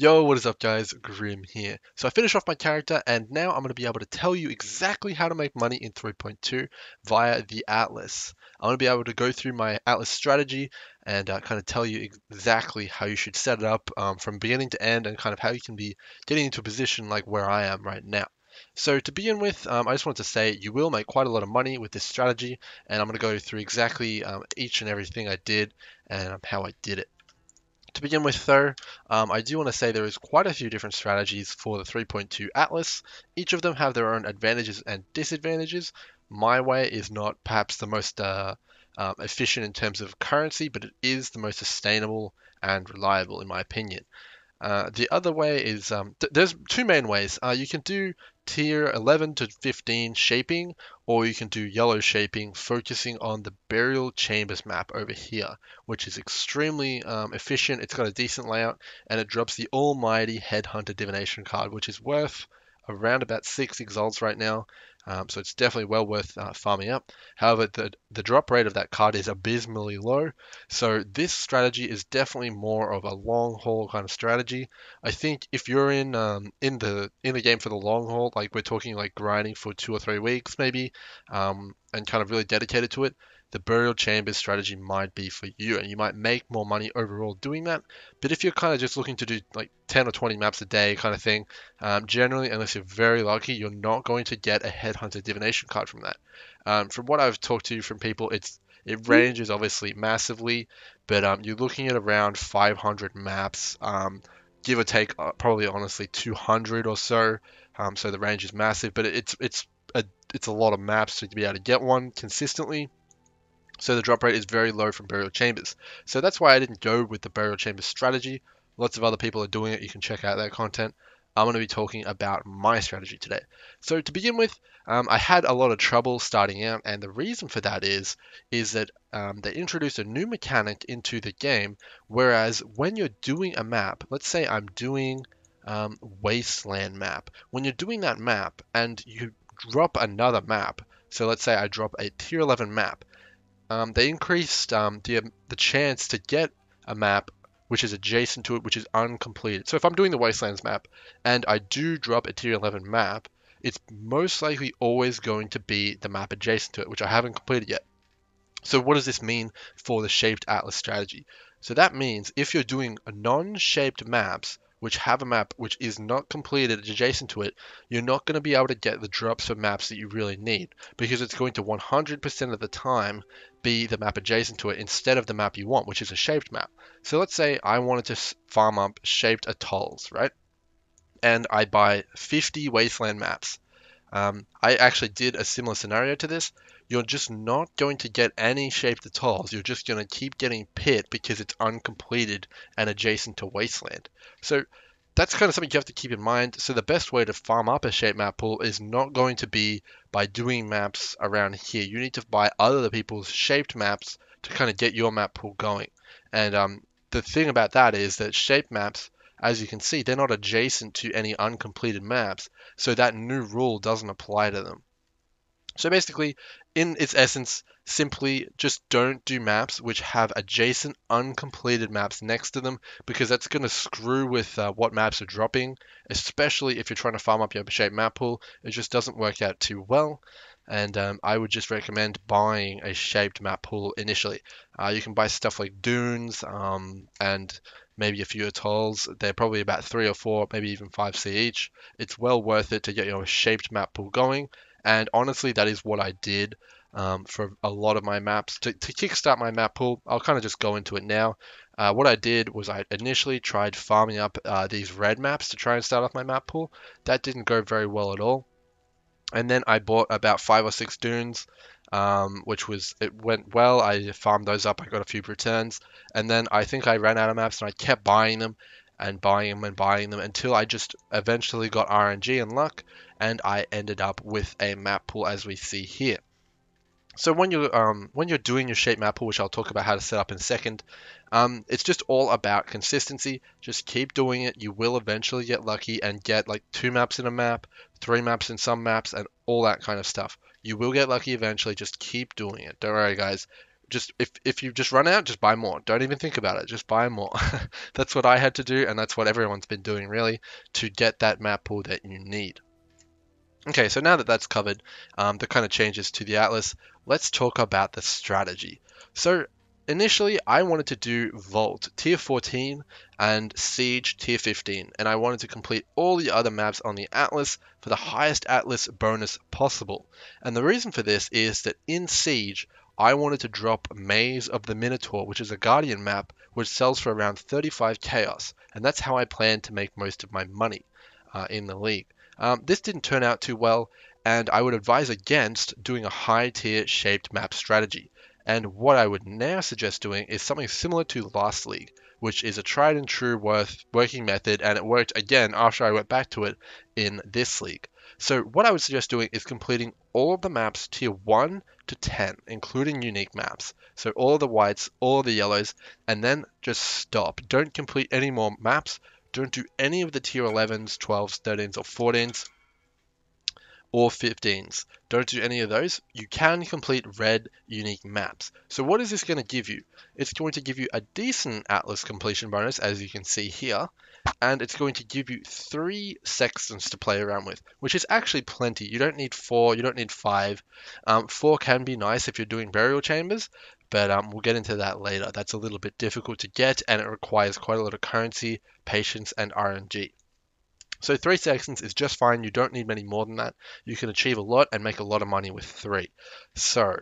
Yo, what is up guys? Grim here. So I finished off my character and now I'm going to be able to tell you exactly how to make money in 3.2 via the Atlas. I'm going to be able to go through my Atlas strategy and kind of tell you exactly how you should set it up from beginning to end and kind of how you can be getting into a position like where I am right now. So to begin with, I just wanted to say you will make quite a lot of money with this strategy, and I'm going to go through exactly each and everything I did and how I did it. To begin with, though, I do want to say there is quite a few different strategies for the 3.2 Atlas. Each of them have their own advantages and disadvantages. My way is not perhaps the most efficient in terms of currency, but it is the most sustainable and reliable, in my opinion. The other way is there's two main ways. You can do tier 11 to 15 shaping, or you can do yellow shaping, focusing on the burial chambers map over here, which is extremely efficient. It's got a decent layout, and it drops the almighty Headhunter Divination card, which is worth around about 6 exalts right now. So it's definitely well worth farming up. However, the drop rate of that card is abysmally low, so this strategy is definitely more of a long haul kind of strategy. I think if you're in the game for the long haul, like we're talking like grinding for 2 or 3 weeks maybe, and kind of really dedicated to it, the burial chambers strategy might be for you, and you might make more money overall doing that. But if you're kind of just looking to do like 10 or 20 maps a day kind of thing, generally, unless you're very lucky, you're not going to get a Headhunter Divination card from that. From what I've talked to from people, it ranges obviously massively, but you're looking at around 500 maps, give or take, probably honestly 200 or so. So the range is massive, but it's a lot of maps to be able to get one consistently. So the drop rate is very low from burial chambers. So that's why I didn't go with the burial chambers strategy. Lots of other people are doing it. You can check out their content. I'm going to be talking about my strategy today. So to begin with, I had a lot of trouble starting out, and the reason for that is that they introduced a new mechanic into the game. Whereas when you're doing a map, let's say I'm doing Wasteland map. When you're doing that map and you drop another map, so let's say I drop a tier 11 map, they increased the chance to get a map which is adjacent to it, which is uncompleted. So if I'm doing the Wastelands map and I do drop a tier 11 map, it's most likely always going to be the map adjacent to it, which I haven't completed yet. So what does this mean for the shaped atlas strategy? So that means if you're doing non-shaped maps which have a map which is not completed adjacent to it, you're not going to be able to get the drops for maps that you really need, because it's going to 100% of the time be the map adjacent to it instead of the map you want, which is a shaped map. So let's say I wanted to farm up shaped atolls, right? And I buy 50 wasteland maps. I actually did a similar scenario to this. You're just not going to get any shaped atolls. You're just going to keep getting pit because it's uncompleted and adjacent to wasteland. So that's kind of something you have to keep in mind. So the best way to farm up a shaped map pool is not going to be by doing maps around here. You need to buy other people's shaped maps to kind of get your map pool going. And the thing about that is that shaped maps, as you can see, they're not adjacent to any uncompleted maps, so that new rule doesn't apply to them. So basically, in its essence, simply just don't do maps which have adjacent uncompleted maps next to them, because that's going to screw with what maps are dropping, especially if you're trying to farm up your shaped map pool. It just doesn't work out too well. And I would just recommend buying a shaped map pool initially. You can buy stuff like dunes and maybe a few atolls. They're probably about 3 or 4, maybe even 5C each. It's well worth it to get your shaped map pool going. And honestly, that is what I did for a lot of my maps. To kickstart my map pool, I'll kind of just go into it now. What I did was I initially tried farming up these red maps to try and start off my map pool. That didn't go very well at all. And then I bought about 5 or 6 dunes, it went well. I farmed those up. I got a few returns, and then I think I ran out of maps, and I kept buying them and buying them and buying them until I just eventually got RNG and luck, and I ended up with a map pool as we see here. So when you're doing your shape map pool, which I'll talk about how to set up in a second, it's just all about consistency. Just keep doing it. You will eventually get lucky and get like 2 maps in a map, 3 maps in some maps, and all that kind of stuff. You will get lucky eventually. Just keep doing it. Don't worry, guys. just if you just run out, just buy more. Don't even think about it. Just buy more. That's what I had to do, and that's what everyone's been doing really to get that map pool that you need. Okay, so now that that's covered, the kind of changes to the Atlas, let's talk about the strategy. So initially, I wanted to do Vault Tier 14 and Siege Tier 15, and I wanted to complete all the other maps on the Atlas for the highest Atlas bonus possible. And the reason for this is that in Siege, I wanted to drop Maze of the Minotaur, which is a Guardian map which sells for around 35 Chaos, and that's how I plan to make most of my money in the league. This didn't turn out too well, and I would advise against doing a high tier shaped map strategy. And what I would now suggest doing is something similar to last league, which is a tried and true working method, and it worked again after I went back to it in this league. So what I would suggest doing is completing all of the maps tier 1 to 10, including unique maps. So all of the whites, all of the yellows, and then just stop. Don't complete any more maps. Don't do any of the tier 11s, 12s, 13s, or 14s, or 15s. Don't do any of those. You can complete red unique maps. So what is this going to give you? It's going to give you a decent Atlas completion bonus, as you can see here, and it's going to give you 3 Sextants to play around with, which is actually plenty. You don't need 4, you don't need 5. 4 can be nice if you're doing burial chambers, but we'll get into that later. That's a little bit difficult to get, and it requires quite a lot of currency, patience, and RNG. So 3 Sextants is just fine. You don't need many more than that. You can achieve a lot and make a lot of money with 3. So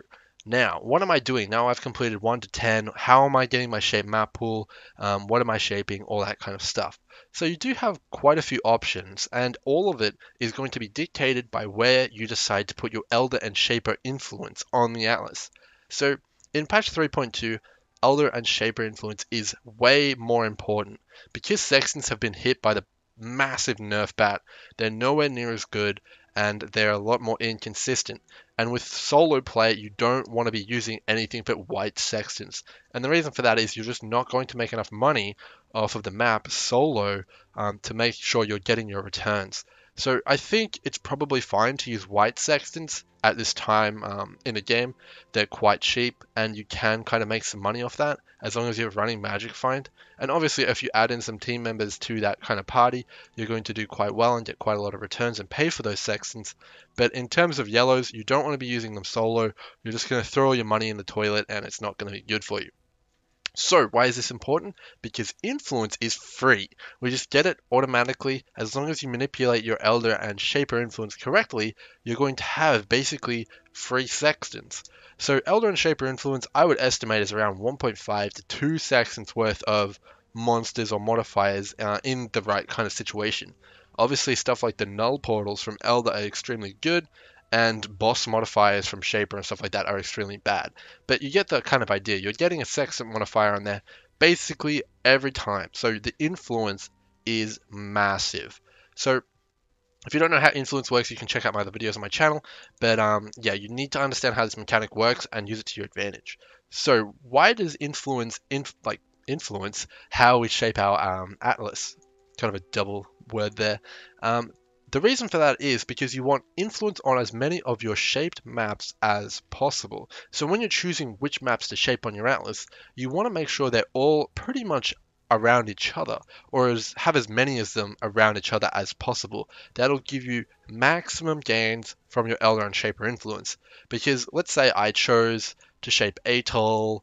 now, what am I doing? Now I've completed 1 to 10. How am I getting my shape map pool? What am I shaping? All that kind of stuff. So you do have quite a few options, and all of it is going to be dictated by where you decide to put your Elder and Shaper influence on the Atlas. So in patch 3.2, Elder and Shaper influence is way more important. Because Sextants have been hit by the massive nerf bat, they're nowhere near as good, and they're a lot more inconsistent. And with solo play, you don't want to be using anything but white Sextants. And the reason for that is you're just not going to make enough money off of the map solo to make sure you're getting your returns. So I think it's probably fine to use white Sextants at this time in the game. They're quite cheap, and you can kind of make some money off that as long as you're running Magic Find. And obviously, if you add in some team members to that kind of party, you're going to do quite well and get quite a lot of returns and pay for those Sextants. But in terms of yellows, you don't want to be using them solo. You're just going to throw all your money in the toilet, and it's not going to be good for you. So why is this important? Because influence is free. We just get it automatically. As long as you manipulate your Elder and Shaper influence correctly, you're going to have basically free Sextants. So Elder and Shaper influence, I would estimate is around 1.5 to 2 Sextants worth of monsters or modifiers in the right kind of situation. Obviously, stuff like the null portals from Elder are extremely good, and boss modifiers from Shaper and stuff like that are extremely bad. But you get the kind of idea. You're getting a Sextant modifier on there basically every time. So the influence is massive. So if you don't know how influence works, you can check out my other videos on my channel. But yeah, you need to understand how this mechanic works and use it to your advantage. So why does influence influence how we shape our atlas? Kind of a double word there. The reason for that is because you want influence on as many of your shaped maps as possible. So when you're choosing which maps to shape on your atlas, you want to make sure they're all pretty much around each other, or have as many of them around each other as possible. That'll give you maximum gains from your Elder and Shaper influence. Because let's say I chose to shape Atoll,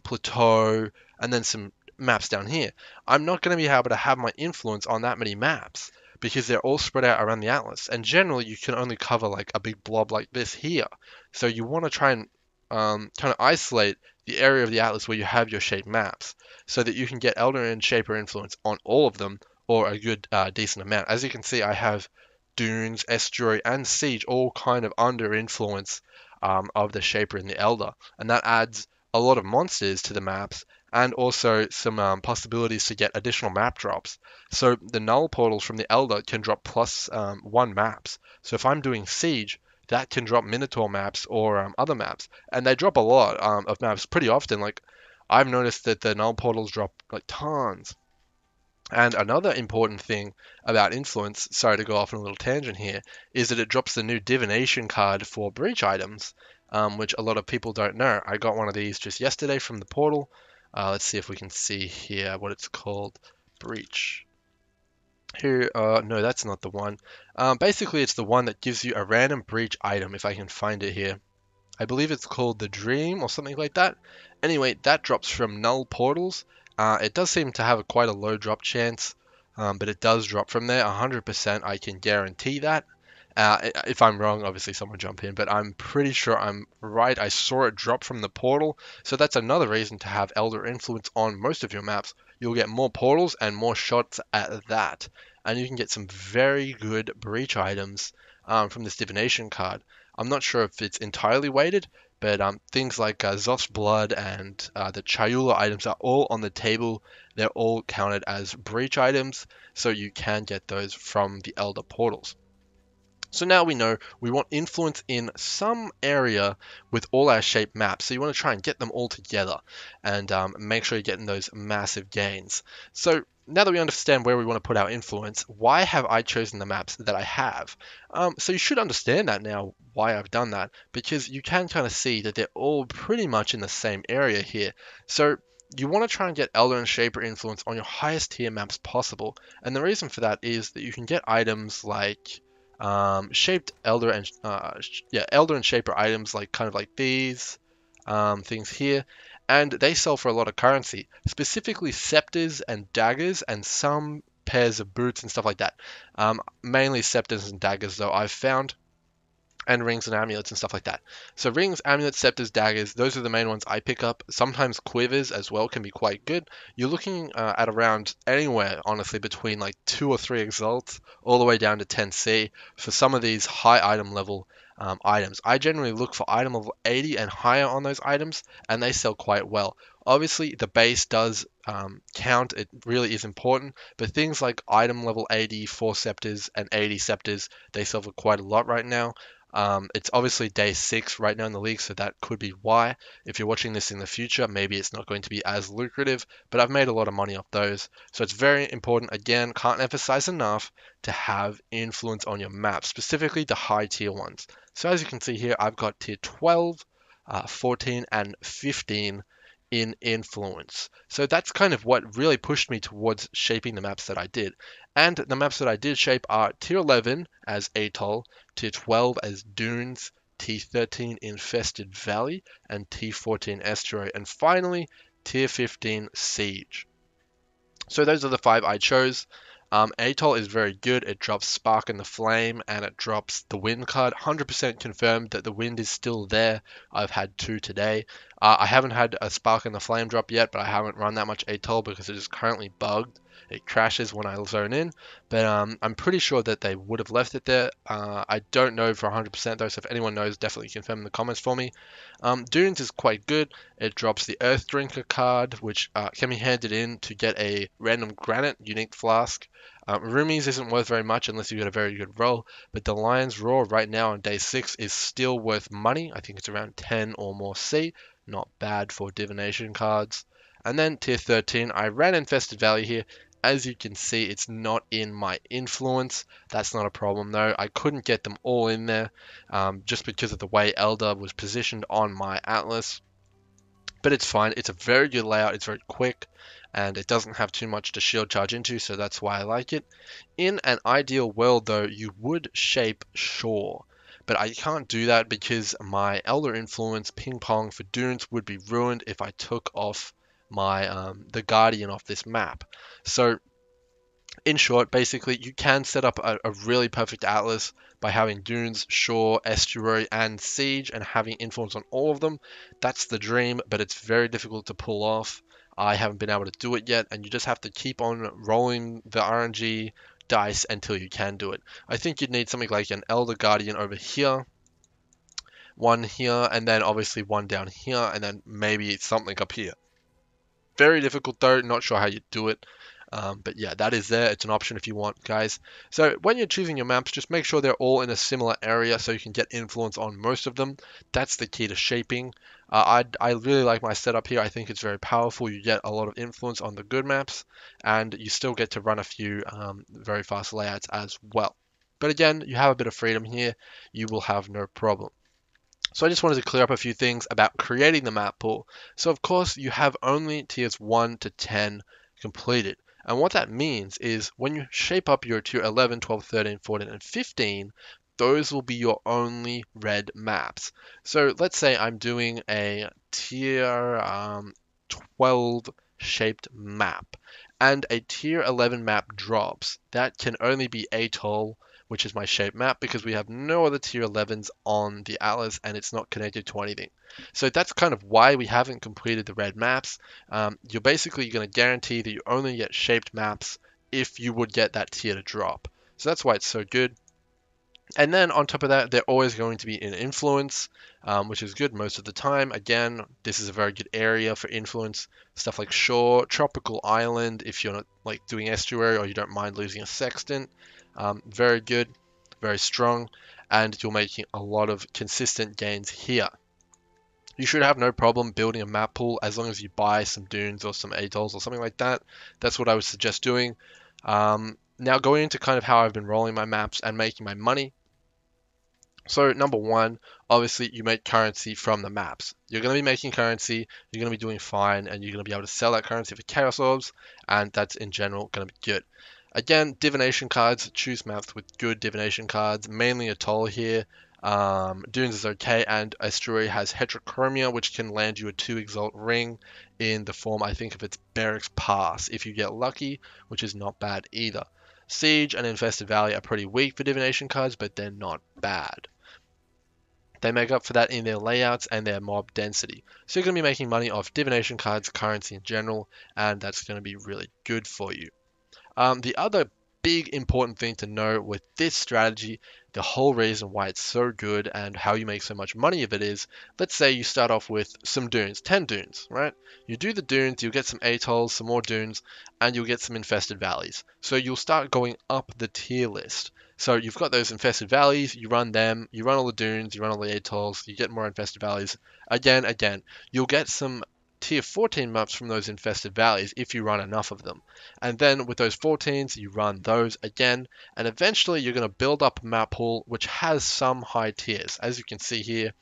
Plateau, and then some maps down here. I'm not going to be able to have my influence on that many maps, because they're all spread out around the atlas. And generally, you can only cover like a big blob like this here. So you want to try and kind of isolate the area of the atlas where you have your shaped maps, so that you can get Elder and Shaper influence on all of them, or a good decent amount. As you can see, I have Dunes, Estuary, and Siege all kind of under influence of the Shaper and the Elder. And that adds a lot of monsters to the maps, and also some possibilities to get additional map drops. So the null portals from the Elder can drop +1 maps. So if I'm doing Siege, that can drop Minotaur maps or other maps. And they drop a lot of maps pretty often. Like, I've noticed that the null portals drop like tons. And another important thing about influence, sorry to go off on a little tangent here, is that it drops the new divination card for breach items. which a lot of people don't know. I got one of these just yesterday from the portal. Let's see if we can see here what it's called. Breach. Here, no, that's not the one. Basically, it's the one that gives you a random breach item, if I can find it here. I believe it's called the Dream or something like that. Anyway, that drops from null portals. It does seem to have quite a low drop chance, but it does drop from there. 100% I can guarantee that. If I'm wrong, obviously someone jump in, but I'm pretty sure I'm right. I saw it drop from the portal, so that's another reason to have Elder Influence on most of your maps. You'll get more portals and more shots at that, and you can get some very good breach items from this divination card. I'm not sure if it's entirely weighted, but things like Zoth's Blood and the Chayula items are all on the table. They're all counted as breach items, so you can get those from the Elder portals. So now we know we want influence in some area with all our shape maps. So you want to try and get them all together and make sure you're getting those massive gains. So now that we understand where we want to put our influence, why have I chosen the maps that I have? So you should understand that now, why I've done that, because you can kind of see that they're all pretty much in the same area here. So you want to try and get Elder and Shaper influence on your highest tier maps possible. And the reason for that is that you can get items like shaped elder and elder and shaper items like kind of like these things here, and they sell for a lot of currency, specifically scepters and daggers and some pairs of boots and stuff like that. Mainly scepters and daggers though I've found, and rings and amulets and stuff like that. So rings, amulets, scepters, daggers, those are the main ones I pick up. Sometimes quivers as well can be quite good. You're looking at around anywhere, honestly, between like 2 or 3 exalts all the way down to 10C for some of these high item level items. I generally look for item level 80 and higher on those items, and they sell quite well. Obviously, the base does count, it really is important, but things like item level 80, 4 scepters, and 80 scepters, they sell for quite a lot right now. It's obviously day 6 right now in the league, so that could be why. If you're watching this in the future, maybe it's not going to be as lucrative, but I've made a lot of money off those. So it's very important, again, can't emphasize enough, to have influence on your map, specifically the high tier ones. So as you can see here, I've got tier 12, 14, and 15 in influence. So that's kind of what really pushed me towards shaping the maps that I did. And the maps that I did shape are tier 11 as Atoll, tier 12 as Dunes, tier 13 Infested Valley, and tier 14 Estuary, and finally tier 15 Siege. So those are the 5 I chose. Atoll is very good. It drops Spark and the Flame, and it drops the Wind card. 100% confirmed that the Wind is still there. I've had 2 today. I haven't had a Spark and the Flame drop yet, but I haven't run that much Atoll because it is currently bugged. It crashes when I zone in, but I'm pretty sure that they would have left it there. I don't know for 100% though, so if anyone knows, definitely confirm in the comments for me. Dunes is quite good. It drops the Earth Drinker card, which can be handed in to get a random granite unique flask. Rumies isn't worth very much unless you get a very good roll, but the Lion's Roar right now on day 6 is still worth money. I think it's around 10 or more C. Not bad for divination cards. And then tier 13, I ran Infested Valley here. As you can see, it's not in my influence. That's not a problem though. I couldn't get them all in there just because of the way Elder was positioned on my Atlas. But it's fine. It's a very good layout. It's very quick, and it doesn't have too much to shield charge into, so that's why I like it. In an ideal world though, you would shape Shore. But I can't do that because my Elder Influence ping pong for Dunes would be ruined if I took off my the Guardian off this map. So in short, basically, you can set up a really perfect atlas by having Dunes, Shore, Estuary, and Siege, and having influence on all of them. That's the dream, but it's very difficult to pull off. I haven't been able to do it yet, and you just have to keep on rolling the RNG dice until you can do it. I think you'd need something like an Elder Guardian over here, one here, and then obviously one down here, and then maybe something up here. Very difficult though, not sure how you do it. But yeah, that is there. It's an option if you want, guys. So when you're choosing your maps, just make sure they're all in a similar area so you can get influence on most of them. That's the key to shaping. I really like my setup here. I think it's very powerful. You get a lot of influence on the good maps, and you still get to run a few very fast layouts as well. But again, you have a bit of freedom here. You will have no problem. So I just wanted to clear up a few things about creating the map pool. So of course you have only tiers 1 to 10 completed. And what that means is when you shape up your tier 11, 12, 13, 14, and 15, those will be your only red maps. So let's say I'm doing a tier 12 shaped map and a tier 11 map drops. That can only be Atoll, which is my shape map, because we have no other tier 11s on the Atlas and it's not connected to anything. So that's kind of why we haven't completed the red maps. You're basically going to guarantee that you only get shaped maps if you would get that tier to drop. So that's why it's so good. And then on top of that, they're always going to be in influence, which is good most of the time. Again, this is a very good area for influence. Stuff like shore, tropical island, if you're not like doing estuary or you don't mind losing a sextant. Very good, very strong, and you're making a lot of consistent gains here. You should have no problem building a map pool as long as you buy some dunes or some atolls or something like that. That's what I would suggest doing. Now going into kind of how I've been rolling my maps and making my money. So number one, obviously you make currency from the maps. You're going to be making currency, you're going to be doing fine, and you're going to be able to sell that currency for chaos orbs, and that's in general going to be good. Again, divination cards, choose maps with good divination cards, mainly Atoll here. Dunes is okay, and Estuary has Heterochromia, which can land you a 2 Exalt ring in the form, I think, of its Barracks Pass, if you get lucky, which is not bad either. Siege and Infested Valley are pretty weak for divination cards, but they're not bad. They make up for that in their layouts and their mob density. So you're going to be making money off divination cards, currency in general, and that's going to be really good for you. The other big important thing to know with this strategy, the whole reason why it's so good and how you make so much money of it is, let's say you start off with some dunes, 10 dunes, right? You do the dunes, you'll get some atolls, some more dunes, and you'll get some infested valleys. So you'll start going up the tier list. So you've got those infested valleys, you run them, you run all the dunes, you run all the atolls, you get more infested valleys. Again, you'll get some tier 14 maps from those infested valleys if you run enough of them. And then with those 14s, you run those again, and eventually you're going to build up a map pool which has some high tiers. As you can see here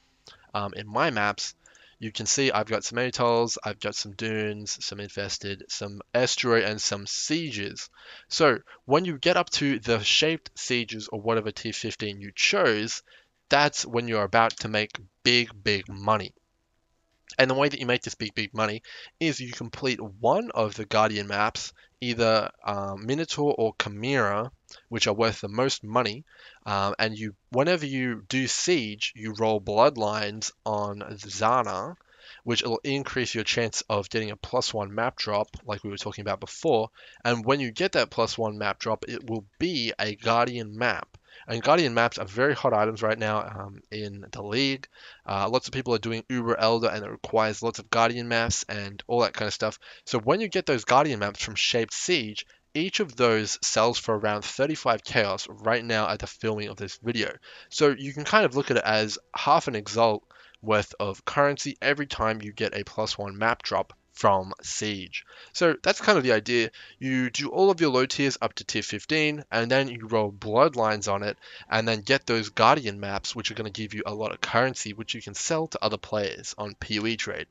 in my maps, you can see I've got some atolls, I've got some dunes, some infested, some estuary, and some sieges. So when you get up to the shaped sieges or whatever tier 15 you chose, that's when you're about to make big money. And the way that you make this big money is you complete one of the Guardian maps, either Minotaur or Chimera, which are worth the most money. And you, whenever you do Siege, you roll Bloodlines on Zana, which will increase your chance of getting a +1 map drop, like we were talking about before. And when you get that +1 map drop, it will be a Guardian map. And Guardian maps are very hot items right now in the league. Lots of people are doing Uber Elder and it requires lots of Guardian maps and all that kind of stuff. So when you get those Guardian maps from Shaped Siege, each of those sells for around 35 chaos right now at the filming of this video. So you can kind of look at it as half an Exalt worth of currency every time you get a +1 map drop from Siege. So that's kind of the idea. You do all of your low tiers up to tier 15, and then you roll Bloodlines on it, and then get those Guardian maps, which are going to give you a lot of currency, which you can sell to other players on PoE trade.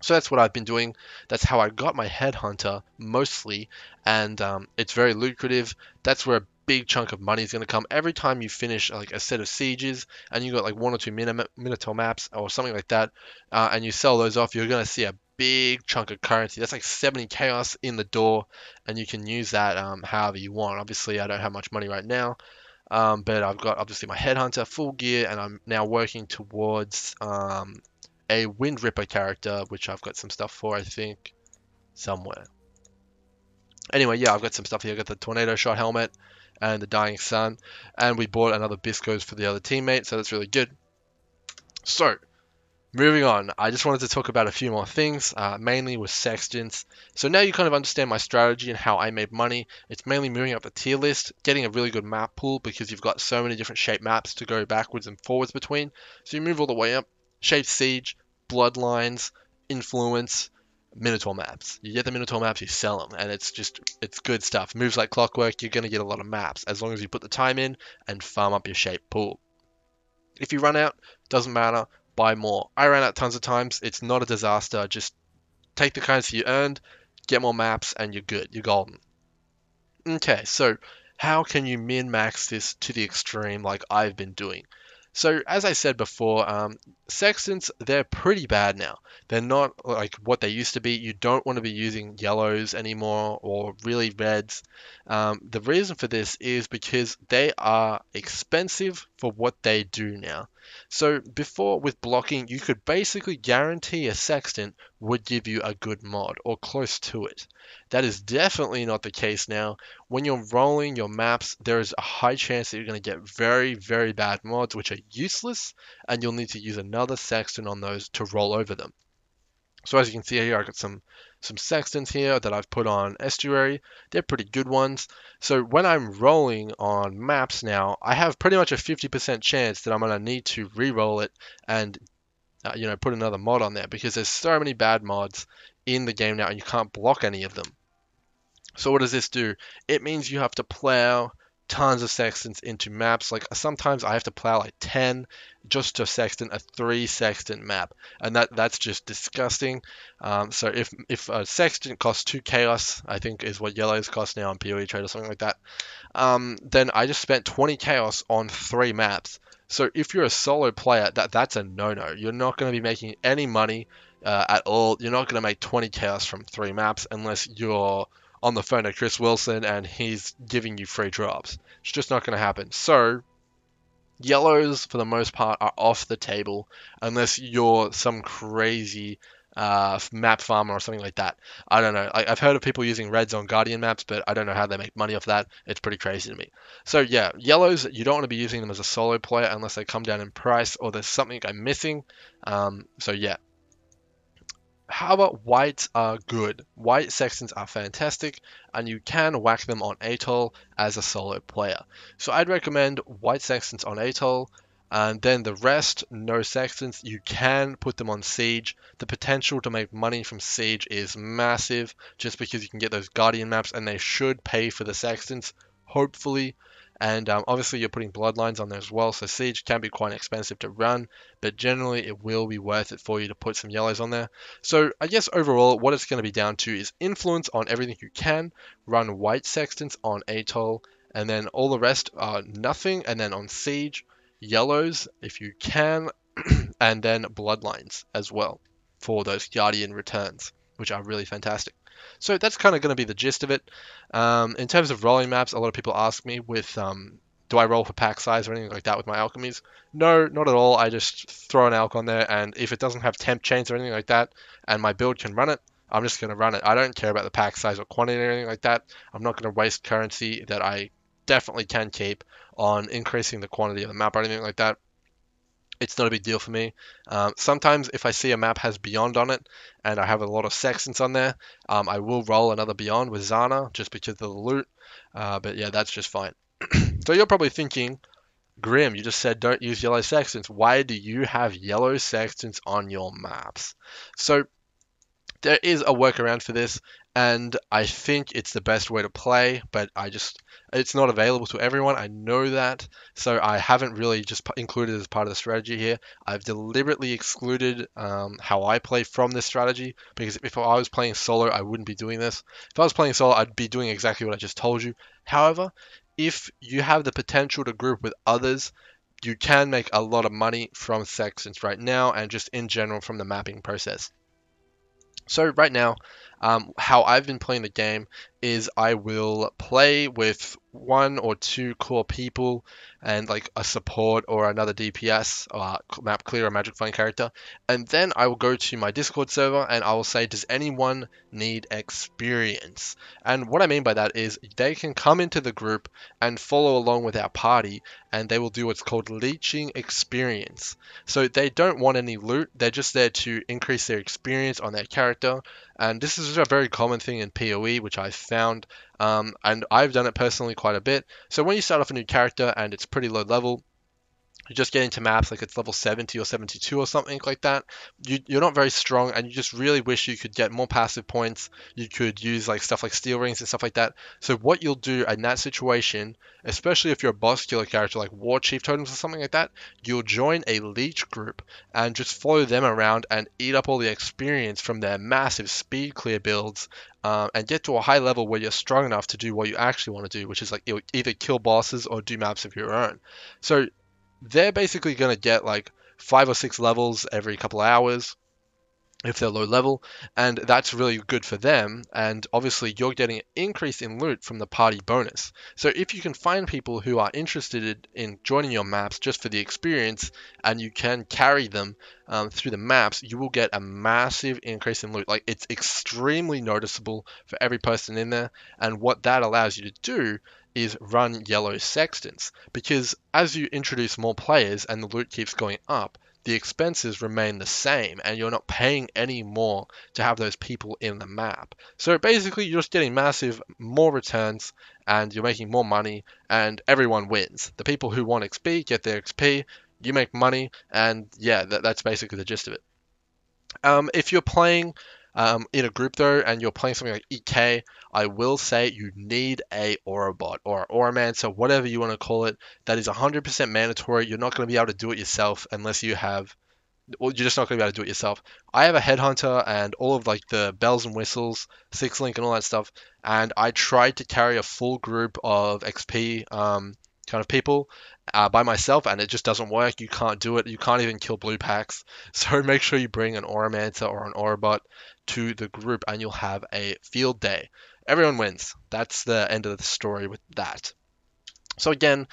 So that's what I've been doing. That's how I got my Headhunter mostly, and it's very lucrative. That's where a big chunk of money is going to come every time you finish like a set of sieges, and you got like 1 or 2 Minotaur maps or something like that, and you sell those off. You're going to see a big chunk of currency. That's like 70 chaos in the door, and you can use that however you want. Obviously, I don't have much money right now. But I've got obviously my Headhunter full gear, and I'm now working towards a Wind Ripper character, which I've got some stuff for, I think, somewhere. Anyway, yeah, I've got some stuff here. I've got the Tornado Shot helmet and the Dying Sun, and we bought another Biscos for the other teammate, so that's really good. So, moving on, I just wanted to talk about a few more things, mainly with Sextants. So now you kind of understand my strategy and how I made money. It's mainly moving up the tier list, getting a really good map pool because you've got so many different shape maps to go backwards and forwards between. So you move all the way up, Shape Siege, Bloodlines, Influence, Minotaur maps. You get the Minotaur maps, you sell them, and it's good stuff. Moves like clockwork, you're going to get a lot of maps as long as you put the time in and farm up your shape pool. If you run out, doesn't matter, buy more. I ran out tons of times. It's not a disaster. Just take the currency you earned, get more maps, and you're good. You're golden. Okay, so how can you min-max this to the extreme like I've been doing? So as I said before, sextants, they're pretty bad now. They're not like what they used to be. You don't want to be using yellows anymore or really reds. The reason for this is because they are expensive for what they do now. So before with blocking, you could basically guarantee a sextant would give you a good mod or close to it. That is definitely not the case now. When you're rolling your maps, there is a high chance that you're going to get very, very bad mods, which are useless, and you'll need to use another sextant on those to roll over them. So as you can see here, I've got some sextants here that I've put on estuary. They're pretty good ones. So when I'm rolling on maps now, I have pretty much a 50% chance that I'm going to need to re-roll it and put another mod on there because there's so many bad mods in the game now and you can't block any of them. So what does this do? It means you have to plow tons of sextants into maps. Like sometimes I have to plow like 10 just to sextant a 3 sextant map, and that's just disgusting. So if a sextant costs 2 chaos, I think is what yellows cost now on PoE trade or something like that, then I just spent 20 chaos on 3 maps. So if you're a solo player, that's a no-no. You're not going to be making any money at all. You're not going to make 20 chaos from 3 maps unless you're on the phone to Chris Wilson and he's giving you free drops. It's just not going to happen. So yellows, for the most part, are off the table unless you're some crazy map farmer or something like that. I don't know. I've heard of people using reds on Guardian maps, but I don't know how they make money off that. It's pretty crazy to me. So yeah, yellows, you don't want to be using them as a solo player unless they come down in price or there's something I'm missing. So yeah, how about whites are good? White sextants are fantastic, and you can whack them on Atoll as a solo player. So I'd recommend white sextants on Atoll, and then the rest, no sextants. You can put them on Siege. The potential to make money from Siege is massive, just because you can get those Guardian maps, and they should pay for the sextants, hopefully. And obviously you're putting bloodlines on there as well, so Siege can be quite expensive to run, but generally it will be worth it for you to put some yellows on there. So I guess overall what it's going to be down to is influence on everything you can, run white sextants on Atoll, and then all the rest are nothing, and then on Siege, yellows if you can, and then bloodlines as well for those Guardian returns, which are really fantastic. So that's kind of going to be the gist of it. In terms of rolling maps, a lot of people ask me with do I roll for pack size or anything like that with my alchemies? No, not at all. I just throw an alch on there, and if it doesn't have temp chains or anything like that, and my build can run it, I'm just going to run it. I don't care about the pack size or quantity or anything like that. I'm not going to waste currency that I definitely can keep on increasing the quantity of the map or anything like that. It's not a big deal for me. Sometimes if I see a map has Beyond on it and I have a lot of Sextants on there, I will roll another Beyond with Zana just because of the loot. But yeah, that's just fine. So you're probably thinking, Grim, you just said don't use yellow Sextants. Why do you have yellow Sextants on your maps? So there is a workaround for this, and I think it's the best way to play, but it's not available to everyone. I know that, so I haven't really just included it as part of the strategy here. I've deliberately excluded how I play from this strategy because if I was playing solo, I wouldn't be doing this. If I was playing solo, I'd be doing exactly what I just told you. However, if you have the potential to group with others, you can make a lot of money from Sextants right now and just in general from the mapping process. So right now, how I've been playing the game is I will play with 1 or 2 core people and like a support or another DPS, map clear or magic find character, and then I will go to my Discord server and I will say, does anyone need experience? And what I mean by that is they can come into the group and follow along with our party, and they will do what's called leeching experience. So they don't want any loot, they're just there to increase their experience on their character. And this is a very common thing in PoE, which I've found, and I've done it personally quite a bit. So when you start off a new character and it's pretty low level, you're just getting to maps like it's level 70 or 72 or something like that, you're not very strong and you just really wish you could get more passive points. You could use like stuff like steel rings and stuff like that. So what you'll do in that situation, especially if you're a boss killer character like war chief totems or something like that, you'll join a leech group and just follow them around and eat up all the experience from their massive speed clear builds, and get to a high level where you're strong enough to do what you actually want to do, which is like either kill bosses or do maps of your own. So they're basically going to get like 5 or 6 levels every couple of hours if they're low level, and that's really good for them. And obviously, you're getting an increase in loot from the party bonus. So if you can find people who are interested in joining your maps just for the experience, and you can carry them through the maps, you will get a massive increase in loot. Like it's extremely noticeable for every person in there. And what that allows you to do is run yellow sextants, because as you introduce more players and the loot keeps going up, the expenses remain the same and you're not paying any more to have those people in the map. So basically, you're just getting massive more returns and you're making more money and everyone wins. The people who want XP get their XP, you make money, and yeah, that's basically the gist of it. If you're playing in a group though, and you're playing something like EK, I will say you need a Aura bot or Auramancer, whatever you want to call it. That is 100% mandatory. You're not going to be able to do it yourself unless you have, well, you're just not going to be able to do it yourself. I have a headhunter and all of like the bells and whistles, six link and all that stuff, and I tried to carry a full group of XP kind of people by myself, and it just doesn't work. You can't do it. You can't even kill blue packs. So make sure you bring an Auramancer or an Aurabot to the group, and you'll have a field day. Everyone wins. That's the end of the story with that. So again,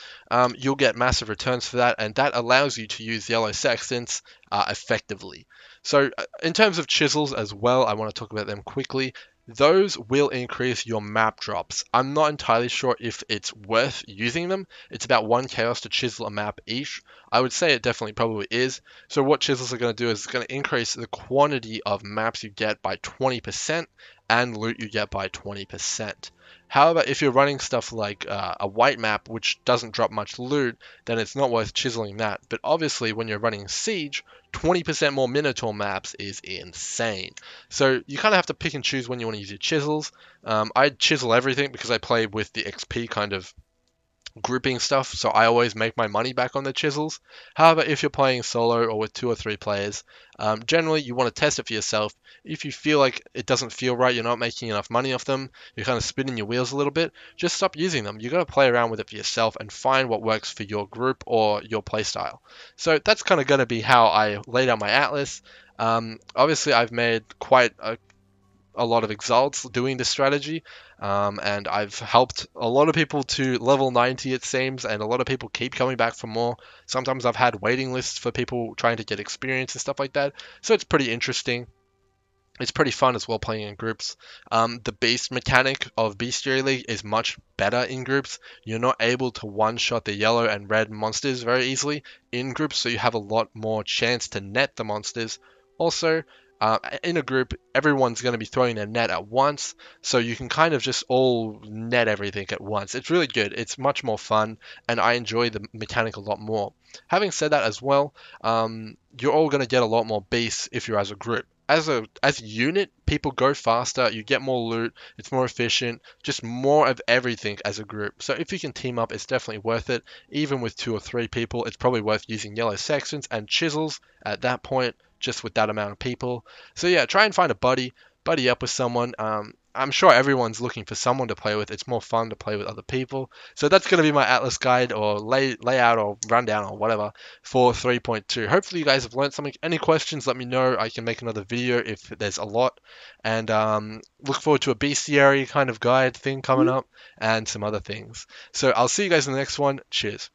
you'll get massive returns for that, and that allows you to use yellow sextants effectively. So in terms of chisels as well, I want to talk about them quickly. Those will increase your map drops. I'm not entirely sure if it's worth using them. It's about 1 chaos to chisel a map each. I would say it definitely probably is. So what chisels are going to do is it's going to increase the quantity of maps you get by 20% and loot you get by 20%. However, if you're running stuff like a white map, which doesn't drop much loot, then it's not worth chiseling that. But obviously, when you're running Siege, 20% more Minotaur maps is insane. So you kind of have to pick and choose when you want to use your chisels. I chisel everything because I play with the XP kind of grouping stuff, so I always make my money back on the chisels. However, if you're playing solo or with 2 or 3 players, generally you want to test it for yourself. If you feel like it doesn't feel right, you're not making enough money off them, you're kind of spinning your wheels a little bit, just stop using them. You got to play around with it for yourself and find what works for your group or your playstyle. So that's kind of going to be how I laid out my atlas. Obviously, I've made quite a lot of exalts doing this strategy, and I've helped a lot of people to level 90, it seems, and a lot of people keep coming back for more. Sometimes I've had waiting lists for people trying to get experience and stuff like that, so it's pretty interesting. It's pretty fun as well playing in groups. The beast mechanic of Bestiary League is much better in groups. You're not able to one-shot the yellow and red monsters very easily in groups, so you have a lot more chance to net the monsters. Also, in a group, everyone's going to be throwing their net at once, so you can kind of just all net everything at once. It's really good. It's much more fun, and I enjoy the mechanic a lot more. Having said that as well, you're all going to get a lot more beasts if you're as a group. As a unit, people go faster, you get more loot, it's more efficient, just more of everything as a group. So if you can team up, it's definitely worth it. Even with 2 or 3 people, it's probably worth using yellow sextants and chisels at that point, just with that amount of people. So yeah, try and find a buddy up with someone. I'm sure everyone's looking for someone to play with. It's more fun to play with other people. So that's going to be my Atlas guide or layout or rundown or whatever for 3.2. Hopefully you guys have learned something. Any questions, let me know. I can make another video if there's a lot. And look forward to a bestiary kind of guide thing coming up and some other things. So I'll see you guys in the next one. Cheers.